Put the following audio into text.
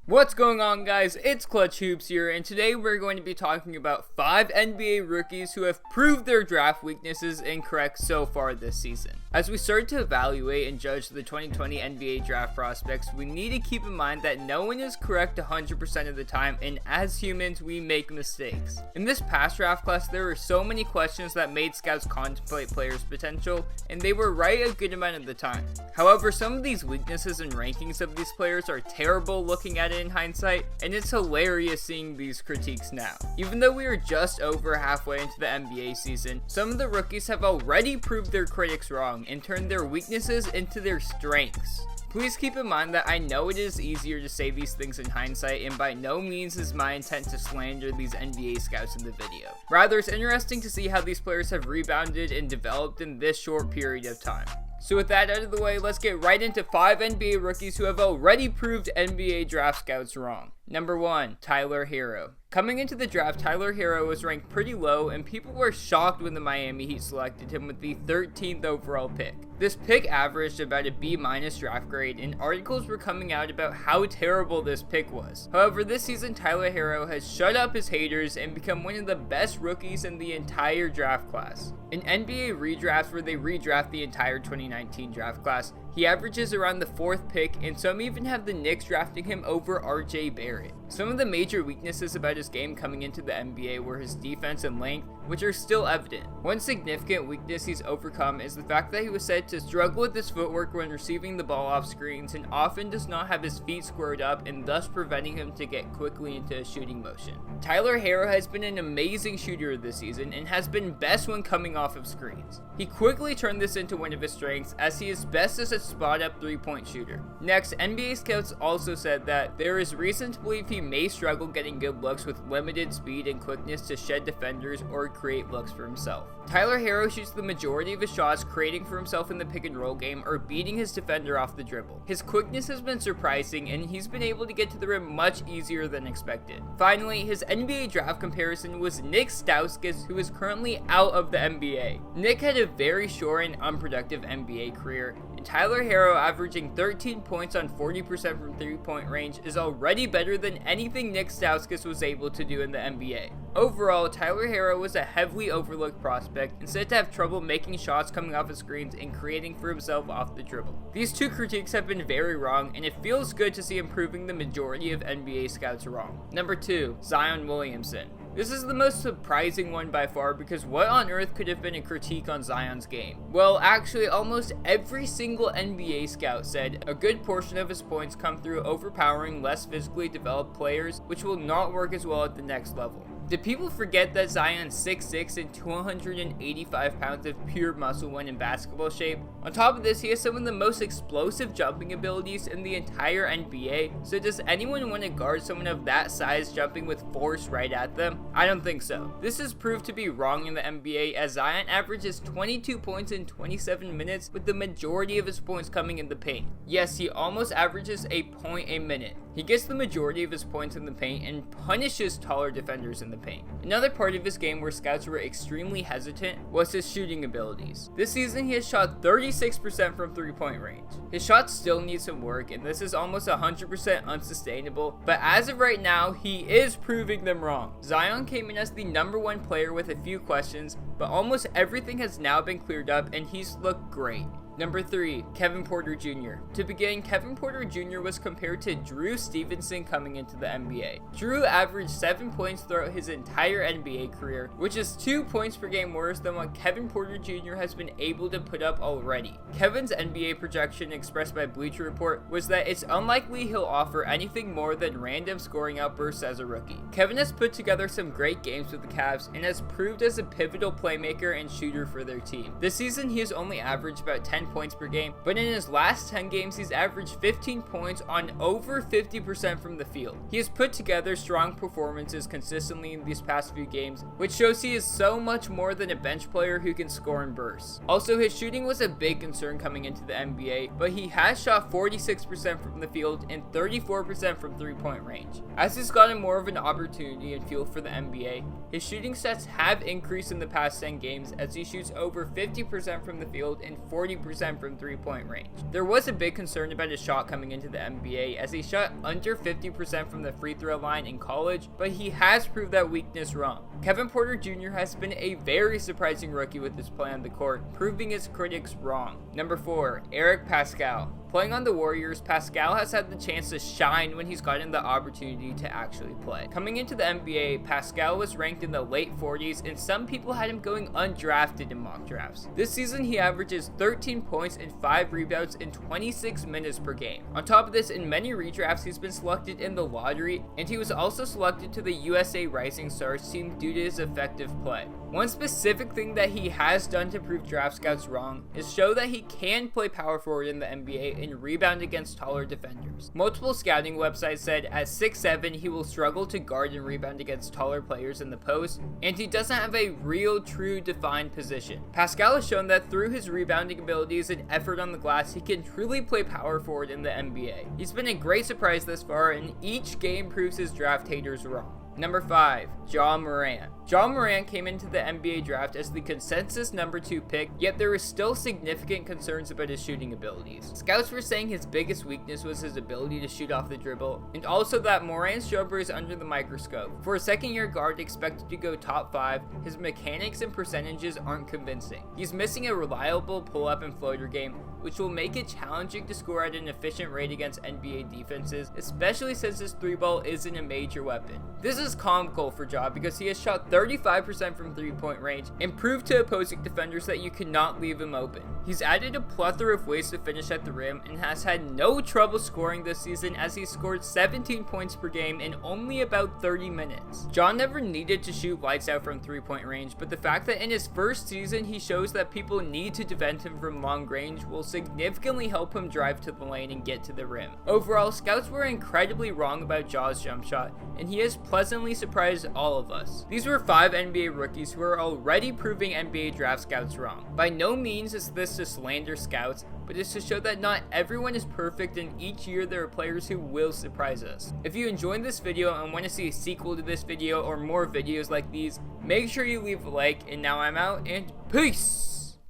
What's going on, guys? It's Clutch Hoops here, and today we're going to be talking about 5 NBA rookies who have proved their draft weaknesses incorrect so far this season. As we start to evaluate and judge the 2020 NBA draft prospects, we need to keep in mind that no one is correct 100% of the time, and as humans, we make mistakes. In this past draft class, there were so many questions that made scouts contemplate players' potential, and they were right a good amount of the time. However, some of these weaknesses and rankings of these players are terrible looking at it in hindsight, and it's hilarious seeing these critiques now. Even though we are just over halfway into the NBA season, some of the rookies have already proved their critics wrong and turned their weaknesses into their strengths. Please keep in mind that I know it is easier to say these things in hindsight, and by no means is my intent to slander these NBA scouts in the video. Rather, it's interesting to see how these players have rebounded and developed in this short period of time. So with that out of the way, let's get right into 5 NBA rookies who have already proved NBA draft scouts wrong. Number 1, Tyler Herro. Coming into the draft, Tyler Herro was ranked pretty low, and people were shocked when the Miami Heat selected him with the 13th overall pick. This pick averaged about a B- draft grade, and articles were coming out about how terrible this pick was. However, this season, Tyler Herro has shut up his haters and become one of the best rookies in the entire draft class. In NBA redrafts, where they redraft the entire 2019 draft class, he averages around the 4th pick, and some even have the Knicks drafting him over RJ Barrett. Some of the major weaknesses about his game coming into the NBA were his defense and length, which are still evident. One significant weakness he's overcome is the fact that he was said to struggle with his footwork when receiving the ball off screens and often does not have his feet squared up, and thus preventing him to get quickly into a shooting motion. Tyler Herro has been an amazing shooter this season and has been best when coming off of screens. He quickly turned this into one of his strengths, as he is best as a spot-up three-point shooter. Next, NBA scouts also said that there is reason to believe he may struggle getting good looks with limited speed and quickness to shed defenders or create looks for himself. Tyler Herro shoots the majority of his shots creating for himself in the pick and roll game or beating his defender off the dribble. His quickness has been surprising, and he's been able to get to the rim much easier than expected. Finally, his NBA draft comparison was Nick Stauskas, who is currently out of the NBA. Nick had a very short and unproductive NBA career, and Tyler Herro averaging 13 points on 40% from three-point range is already better than anything Nick Stauskas was able to do in the NBA. Overall, Tyler Herro was a heavily overlooked prospect and said to have trouble making shots coming off of screens and creating for himself off the dribble. These two critiques have been very wrong, and it feels good to see him proving the majority of NBA scouts wrong. Number 2, Zion Williamson. This is the most surprising one by far, because what on earth could have been a critique on Zion's game? Well, actually, almost every single NBA scout said a good portion of his points come through overpowering less physically developed players, which will not work as well at the next level. Did people forget that Zion's 6'6" and 285 pounds of pure muscle when in basketball shape? On top of this, he has some of the most explosive jumping abilities in the entire NBA, so does anyone want to guard someone of that size jumping with force right at them? I don't think so. This is proved to be wrong in the NBA, as Zion averages 22 points in 27 minutes, with the majority of his points coming in the paint. Yes, he almost averages a point a minute. He gets the majority of his points in the paint and punishes taller defenders in the paint. Another part of his game where scouts were extremely hesitant was his shooting abilities. This season, he has shot 36% from three-point range. His shots still need some work, and this is almost 100% unsustainable, but as of right now, he is proving them wrong. Zion came in as the number 1 player with a few questions, but almost everything has now been cleared up, and he's looked great. Number 3, Kevin Porter Jr. To begin, Kevin Porter Jr. was compared to Drew Stevenson coming into the NBA. Drew averaged 7 points throughout his entire NBA career, which is 2 points per game worse than what Kevin Porter Jr. has been able to put up already. Kevin's NBA projection expressed by Bleacher Report was that it's unlikely he'll offer anything more than random scoring outbursts as a rookie. Kevin has put together some great games with the Cavs and has proved as a pivotal playmaker and shooter for their team. This season, he has only averaged about 10 points per game, but in his last 10 games, he's averaged 15 points on over 50% from the field. He has put together strong performances consistently in these past few games, which shows he is so much more than a bench player who can score in bursts. Also, his shooting was a big concern coming into the NBA, but he has shot 46% from the field and 34% from three-point range. As he's gotten more of an opportunity and feel for the NBA, his shooting stats have increased in the past 10 games, as he shoots over 50% from the field and 40% 40% from 3-point range. There was a big concern about his shot coming into the NBA, as he shot under 50% from the free throw line in college, but he has proved that weakness wrong. Kevin Porter Jr. has been a very surprising rookie with his play on the court, proving his critics wrong. Number 4, Eric Pascal. Playing on the Warriors, Pascal has had the chance to shine when he's gotten the opportunity to actually play. Coming into the NBA, Pascal was ranked in the late 40s, and some people had him going undrafted in mock drafts. This season, he averages 13 points and 5 rebounds in 26 minutes per game. On top of this, in many redrafts, he's been selected in the lottery, and he was also selected to the USA Rising Stars team due to his effective play. One specific thing that he has done to prove draft scouts wrong is show that he can play power forward in the NBA and rebound against taller defenders. Multiple scouting websites said at 6'7" he will struggle to guard and rebound against taller players in the post, and he doesn't have a real true defined position. Pascal has shown that through his rebounding abilities and effort on the glass, he can truly play power forward in the NBA. He's been a great surprise thus far, and each game proves his draft haters wrong. Number 5, Ja Morant. Ja Morant came into the NBA draft as the consensus number 2 pick, yet there were still significant concerns about his shooting abilities. Scouts were saying his biggest weakness was his ability to shoot off the dribble, and also that Morant's jumper is under the microscope. For a second-year guard expected to go top 5, his mechanics and percentages aren't convincing. He's missing a reliable pull-up and floater game, which will make it challenging to score at an efficient rate against NBA defenses, especially since his 3-ball isn't a major weapon. This is comical for Ja because he has shot 35% from 3-point range and proved to opposing defenders that you cannot leave him open. He's added a plethora of ways to finish at the rim and has had no trouble scoring this season, as he scored 17 points per game in only about 30 minutes. Ja never needed to shoot lights out from 3-point range, but the fact that in his first season he shows that people need to defend him from long range will significantly help him drive to the lane and get to the rim. Overall, scouts were incredibly wrong about Ja's jump shot, and he has pleasantly surprised all of us. These were 5 NBA rookies who are already proving NBA draft scouts wrong. By no means is this to slander scouts, but it's to show that not everyone is perfect, and each year there are players who will surprise us. If you enjoyed this video and want to see a sequel to this video or more videos like these, make sure you leave a like, and now I'm out, and peace!